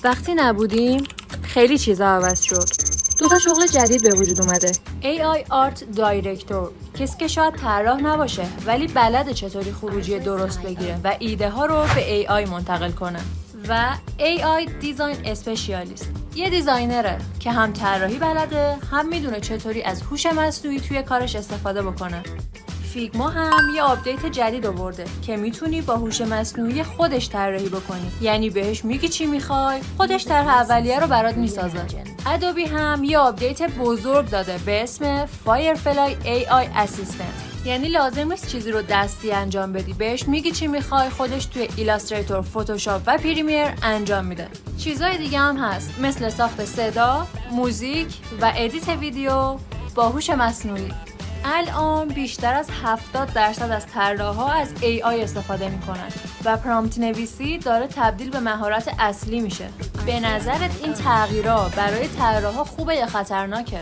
وقتی نبودیم خیلی چیزا عوض شد. 2 شغل جدید به وجود اومده. AI Art Director، کسی که شاید طراح نباشه ولی بلده چطوری خروجی درست بگیره و ایده ها رو به AI منتقل کنه. و AI Design Specialist، یه دیزاینره که هم طراحی بلده هم میدونه چطوری از هوش مصنوعی توی کارش استفاده بکنه. فیگما هم یه آپدیت جدید آورده که میتونی با هوش مصنوعی خودش طراحی بکنی، یعنی بهش میگی چی میخوای، خودش طرح اولیه رو برات میسازه. ادوبی هم یه آپدیت بزرگ داده به اسم Firefly AI Assistant، یعنی لازم نیست چیزی رو دستی انجام بدی، بهش میگی چی میخوای، خودش توی ایلاستریتور، فتوشاپ و پریمیر انجام میده. چیزای دیگه هم هست مثل ساخت صدا، موزیک و ادیت ویدیو با هوش مصنوعی. الان بیشتر از 70% از طراحا از AI استفاده میکنن و پرامپت نویسی داره تبدیل به مهارت اصلی میشه. به نظرت این تغییرات برای طراحا خوبه یا خطرناکه؟